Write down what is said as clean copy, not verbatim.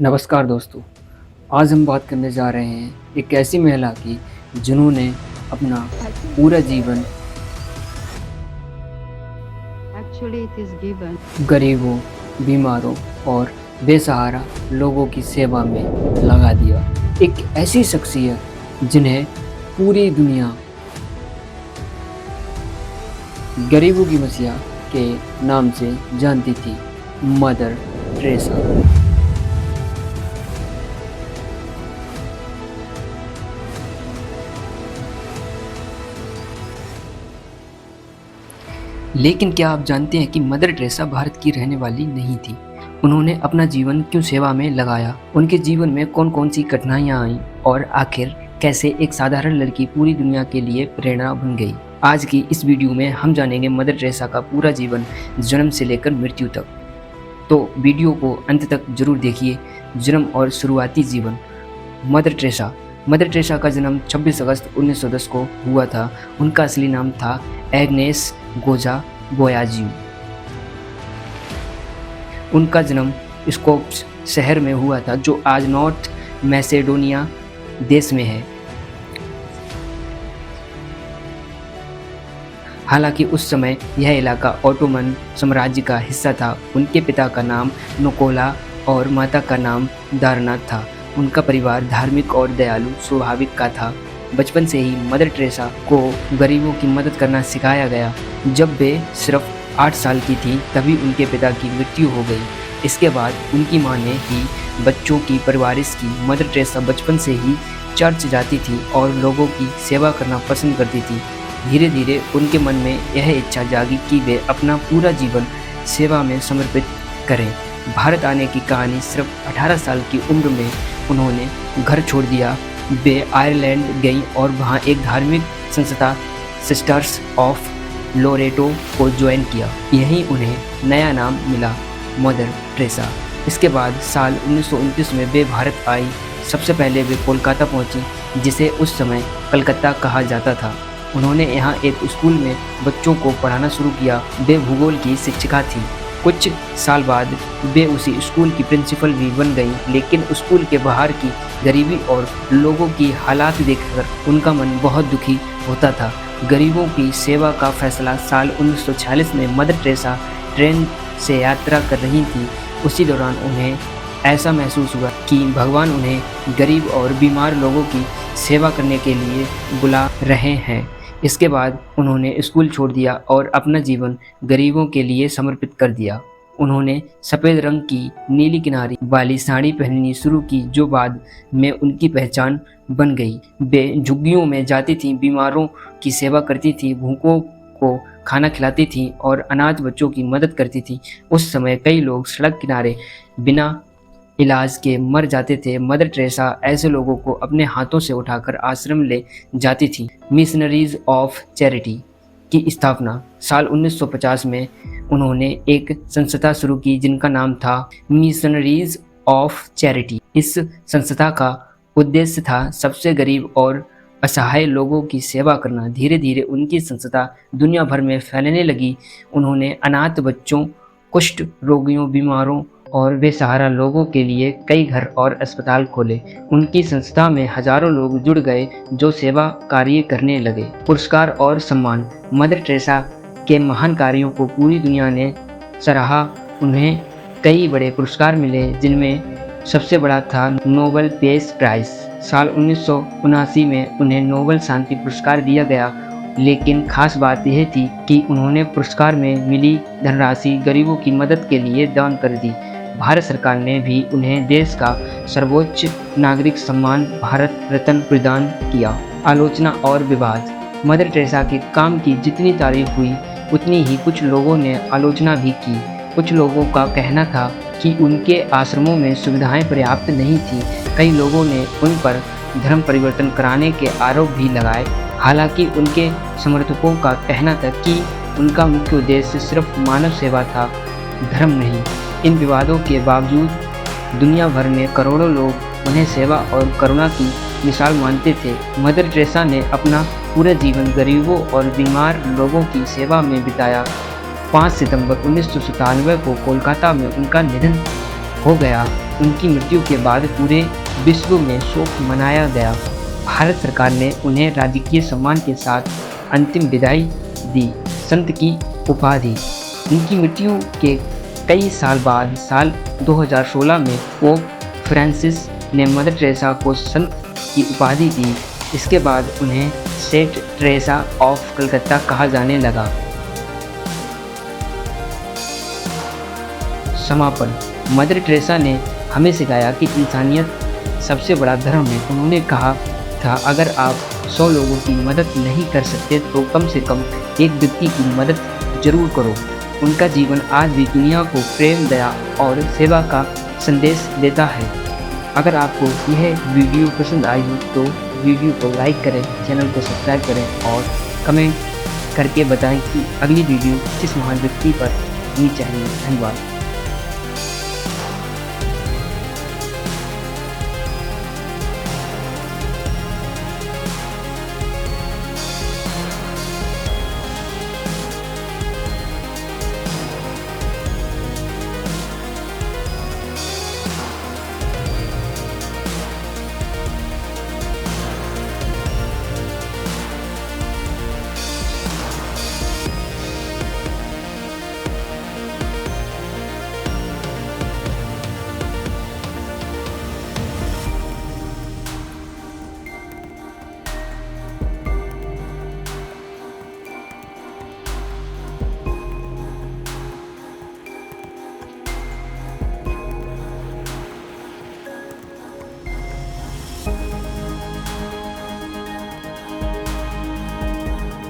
नमस्कार दोस्तों। आज हम बात करने जा रहे हैं एक ऐसी महिला की जिन्होंने अपना पूरा जीवन Actually, it is given. गरीबों, बीमारों और बेसहारा लोगों की सेवा में लगा दिया। एक ऐसी शख्सियत जिन्हें पूरी दुनिया गरीबों की मसीहा के नाम से जानती थी, मदर टेरेसा। लेकिन क्या आप जानते हैं कि मदर टेरेसा भारत की रहने वाली नहीं थी? उन्होंने अपना जीवन क्यों सेवा में लगाया? उनके जीवन में कौन कौन सी कठिनाइयाँ आईं और आखिर कैसे एक साधारण लड़की पूरी दुनिया के लिए प्रेरणा बन गई? आज की इस वीडियो में हम जानेंगे मदर टेरेसा का पूरा जीवन, जन्म से लेकर मृत्यु तक। तो वीडियो को अंत तक जरूर देखिए। जन्म और शुरुआती जीवन। मदर टेरेसा का जन्म 26 अगस्त 1910 को हुआ था। उनका असली नाम था एग्नेस गोजा बोयाजियो। उनका जन्म स्कोप्स शहर में हुआ था, जो आज नॉर्थ मैसेडोनिया देश में है। हालांकि उस समय यह इलाका ओटोमन साम्राज्य का हिस्सा था। उनके पिता का नाम निकोला और माता का नाम दारना था। उनका परिवार धार्मिक और दयालु स्वभाविक का था। बचपन से ही मदर टेरेसा को गरीबों की मदद करना सिखाया गया। जब वे सिर्फ 8 साल की थी तभी उनके पिता की मृत्यु हो गई। इसके बाद उनकी मां ने ही बच्चों की परवरिश की। मदर टेरेसा बचपन से ही चर्च जाती थी और लोगों की सेवा करना पसंद करती थी। धीरे धीरे उनके मन में यह इच्छा जागी कि वे अपना पूरा जीवन सेवा में समर्पित करें। भारत आने की कहानी सिर्फ 18 साल की उम्र में उन्होंने घर छोड़ दिया। वे आयरलैंड गईं और वहां एक धार्मिक संस्था सिस्टर्स ऑफ लोरेटो को ज्वाइन किया। यहीं उन्हें नया नाम मिला, मदर टेरेसा। इसके बाद साल 1929 में वे भारत आई। सबसे पहले वे कोलकाता पहुंची, जिसे उस समय कलकत्ता कहा जाता था। उन्होंने यहाँ एक स्कूल में बच्चों को पढ़ाना शुरू किया। वे भूगोल की शिक्षिका थी। कुछ साल बाद वे उसी स्कूल की प्रिंसिपल भी बन गईं, लेकिन स्कूल के बाहर की गरीबी और लोगों की हालात देखकर उनका मन बहुत दुखी होता था। गरीबों की सेवा का फैसला साल 1946 में मदर टेरेसा ट्रेन से यात्रा कर रही थी। उसी दौरान उन्हें ऐसा महसूस हुआ कि भगवान उन्हें गरीब और बीमार लोगों की सेवा करने के लिए बुला रहे हैं। इसके बाद उन्होंने स्कूल छोड़ दिया और अपना जीवन गरीबों के लिए समर्पित कर दिया। उन्होंने सफ़ेद रंग की नीली किनारी वाली साड़ी पहननी शुरू की, जो बाद में उनकी पहचान बन गई। वे झुग्गियों में जाती थीं, बीमारों की सेवा करती थीं, भूखों को खाना खिलाती थीं और अनाथ बच्चों की मदद करती थीं। उस समय कई लोग सड़क किनारे बिना इलाज के मर जाते थे। मदर टेरेसा ऐसे लोगों को अपने हाथों से उठाकर आश्रम ले जाती थी। मिशनरीज ऑफ चैरिटी की स्थापना साल 1950 में उन्होंने एक संस्था शुरू की, जिनका नाम था मिशनरीज ऑफ चैरिटी। इस संस्था का उद्देश्य था सबसे गरीब और असहाय लोगों की सेवा करना। धीरे धीरे उनकी संस्था दुनिया भर में फैलने लगी। उन्होंने अनाथ बच्चों, कुष्ठ रोगियों, बीमारों और बेसहारा लोगों के लिए कई घर और अस्पताल खोले। उनकी संस्था में हजारों लोग जुड़ गए जो सेवा कार्य करने लगे। पुरस्कार और सम्मान। मदर टेरेसा के महान कार्यों को पूरी दुनिया ने सराहा। उन्हें कई बड़े पुरस्कार मिले, जिनमें सबसे बड़ा था नोबेल पीस प्राइज। साल 1979 में उन्हें नोबेल शांति पुरस्कार दिया गया। लेकिन खास बात यह थी कि उन्होंने पुरस्कार में मिली धनराशि गरीबों की मदद के लिए दान कर दी। भारत सरकार ने भी उन्हें देश का सर्वोच्च नागरिक सम्मान भारत रत्न प्रदान किया। आलोचना और विवाद। मदर टेरेसा के काम की जितनी तारीफ हुई, उतनी ही कुछ लोगों ने आलोचना भी की। कुछ लोगों का कहना था कि उनके आश्रमों में सुविधाएं पर्याप्त नहीं थी। कई लोगों ने उन पर धर्म परिवर्तन कराने के आरोप भी लगाए। हालांकि उनके समर्थकों का कहना था कि उनका मुख्य उद्देश्य सिर्फ मानव सेवा था, धर्म नहीं। इन विवादों के बावजूद दुनिया भर में करोड़ों लोग उन्हें सेवा और करुणा की मिसाल मानते थे। मदर टेरेसा ने अपना पूरा जीवन गरीबों और बीमार लोगों की सेवा में बिताया। 5 सितंबर 1997 को कोलकाता में उनका निधन हो गया। उनकी मृत्यु के बाद पूरे विश्व में शोक मनाया गया। भारत सरकार ने उन्हें राजकीय सम्मान के साथ अंतिम विदाई दी, संत की उपाधि। उनकी मृत्यु के कई साल बाद साल 2016 में पोप फ्रांसिस ने मदर टेरेसा को संत की उपाधि दी। इसके बाद उन्हें सेंट टेरेसा ऑफ कलकत्ता कहा जाने लगा। समापन। मदर टेरेसा ने हमें सिखाया कि इंसानियत सबसे बड़ा धर्म है। उन्होंने कहा था, अगर आप 100 लोगों की मदद नहीं कर सकते तो कम से कम एक व्यक्ति की मदद जरूर करो। उनका जीवन आज भी दुनिया को प्रेम, दया और सेवा का संदेश देता है। अगर आपको यह वीडियो पसंद आई हो तो वीडियो को लाइक करें, चैनल को सब्सक्राइब करें और कमेंट करके बताएं कि अगली वीडियो किस महान व्यक्ति पर होनी चाहिए। धन्यवाद।